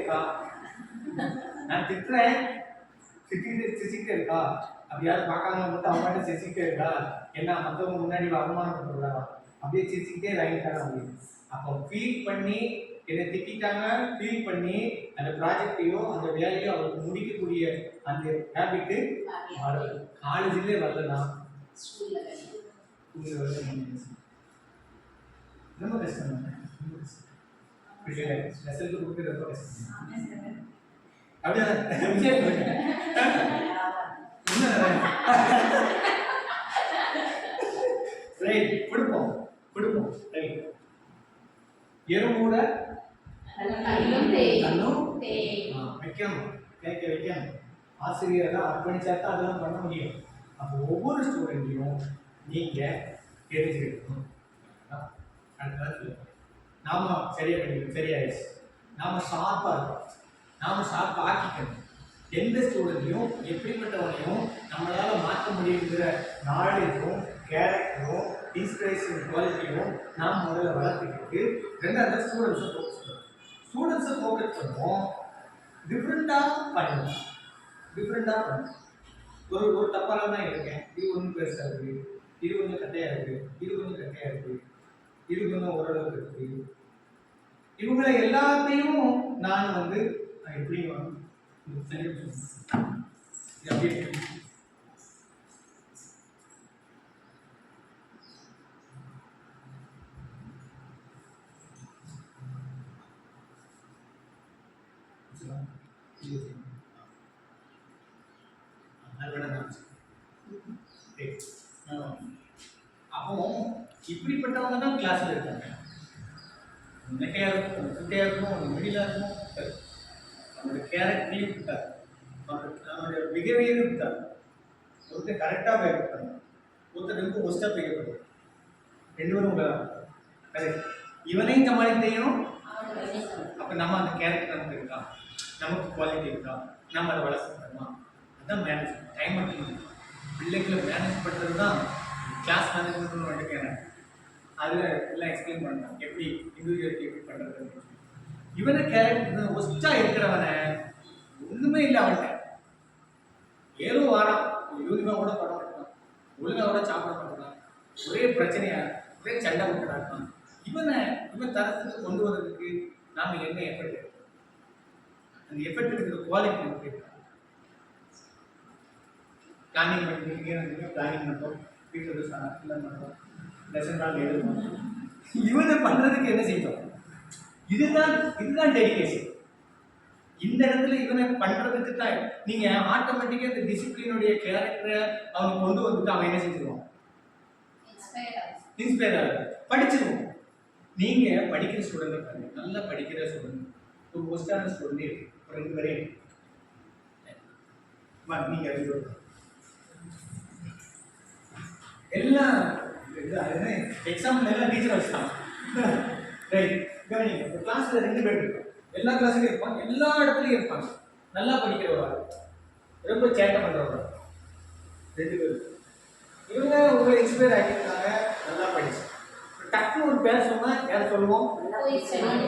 இருக்கா? நான் திட்டுறேன், சிரிச்சுக்கிட்டே இருக்கா? அப்படியாவது பார்க்காம மட்டும் அவங்க பாட்டு சிரிச்சுக்கிட்டே இருக்கா? என்ன மற்றவங்க முன்னாடி அவமானப்படுறா? அப்படியே சிரிச்சுக்கிட்டே வாங்கிட்டாங்க அப்படின்னு. அப்போ ஃபீல் பண்ணி என்னை திட்டாங்க, ஃபீல் பண்ணி அந்த ப்ராஜெக்டையோ அந்த வேலையோ அவருக்கு முடிக்கக்கூடிய அந்த ஹேபிட்டு வரல. காலேஜிலே வரலன்னா ரொம்ப கஷ்டம். ரிசல்ட் கொடுக்குறது ரொம்ப கஷ்டம். அப்படியே ரைட் கொடுப்போம் கொடுப்போம். ரைட் எறும்பூட வைக்கணும், கேட்க வைக்கணும். ஆசிரியரை அர்ப்பணிச்சாக்கா அதெல்லாம் பண்ண முடியும். அப்போ ஒவ்வொரு ஸ்டூடெண்ட்டையும் நீங்க தெரிஞ்சுக்கணும். நாம சரியா படிக்கணும், சரியாயிடுச்சு. நாம ஷார்ப்பா இருக்கோம், நாம ஷார்ப்பா ஆக்கிக்கணும். எந்த ஸ்டூடெண்ட்டையும் எப்படிப்பட்டவனையும் நம்மளால மாற்ற முடியுங்கிற நாலேஜும் கேரக்டரும் இன்ஸ்பிரேஷன் குவாலிட்டியும் நாம் முதல்ல வளர்த்துக்கிட்டு ரெண்டாவது ஸ்டூடெண்ட்ஸை ஃபோக்கஸ் பண்ணுவோம். டிஃப்ரெண்டாக பண்ணுவோம், டிஃப்ரெண்டாக பண்ணுவோம். ஒரு தப்பால தான் இருக்கேன், இது ஒன்றும் பெருசாக இருக்குது, இது கொஞ்சம் கட்டையாக இருக்குது, இது கொஞ்சம் கட்டையாக இருக்குது, இது கொஞ்சம் ஓரளவுக்கு இருக்குது. இவங்களை எல்லாத்தையும் நான் வந்து எப்படி அப்போ இப்படிப்பட்டவங்க தான் கிளாஸ்ல இருக்காங்க. நெட்டையா இருக்கும், குட்டையா இருக்கும், மிடிலா இருக்கும், அவனோட கேரக்டரையும் இருக்காது, அவனுடைய பிஹேவியரும் இருக்காது. ஒருத்தர் கரெக்டாக பயப்படுறாங்க, ஒருத்தர் ரொம்ப ஒஸ்டாக பயப்படுறாங்க. ரெண்டு பேரும் கரெக்ட். இவனையும் சமாளித்தையும். அப்போ நம்ம அந்த கேரக்டர் நமக்கு இருக்கா, நமக்கு குவாலிட்டி இருக்கா, நம்ம அதை வளர்த்துக்கணுமா? அதுதான் மேனேஜ்மெண்ட். டைம் மட்டும் பிள்ளைகளை மேனேஜ் பண்ணுறது தான் கிளாஸ் மேனேஜ்மெண்ட்னு வந்துருக்கேன். அதில் எல்லாம் எக்ஸ்பிளைன் பண்ணலாம், எப்படி இண்டிவிஜுவலிட்டி எப்படி பண்ணுறது. இவனை கேரக்டர் ஒஸ்டாக இருக்கிறவனை ஒன்றுமே இல்லை, அவன்கிட்ட ஏதோ வாரம் யூனிஃபார்ம் கூட பண்ண மாட்டான், ஒழுங்காக கூட சாப்பிட மாட்டான், ஒரே பிரச்சனையா ஒரே சண்டை போட்டுறான். இவன் தரத்துக்கு கொண்டு வர்றதுக்கு நாம் என்ன எஃபர்ட் எடுக்கணும்? அந்த எஃபர்ட் எடுக்கிற குவாலிட்டி நமக்கு இருக்கா? பிளானிங் பண்ணிட்டு பிளானிங் பண்ணுறோம், வீட்டில் இல்லை பண்ணுறோம், லெசன் நாள் எழுதுவோம். இவனை பண்ணுறதுக்கு என்ன செய்யணும்? இதுதான் டெடிகேஷன். இந்த இடத்துல இவனை பண்றதுக்கு தான் நீங்க ஆட்டோமேட்டிக்கா இந்த டிசிப்ளினுடைய கேரக்டரை அவன் கொண்டு வந்துட்டு அவன் என்ன செஞ்சிருவான்? இன்ஸ்பயர் ஆகுது, படிச்சிருவோம். நீங்க படிக்கிற ஸ்டூடெண்ட் பாருங்க, நல்லா படிக்கிற ஸ்டூடெண்ட், ஒரு மோஸ்டான ஸ்டூடெண்ட், ஒரு 2 பேரையும் நீங்க எல்லாம் எக்ஸாம்பிள் எல்லாம் டீச்சர் வச்சுட்டான். ரைட், கவனிங்க. கிளாஸ்ல 2 பேர் இருப்பாங்க, எல்லா கிளாஸ்லயும் இருப்பாங்க, எல்லா இடத்துலயும் இருப்பாங்க. நல்லா படிக்கிறவங்க, ரொம்ப சேட்டை பண்றவங்க 2 பேர். இவங்க உங்களை இன்ஸ்பயர் ஆகியிருக்காங்க, நல்லா படிச்சு. டக்குன்னு ஒரு பேர் சொன்னா யார் சொல்லுவோம்?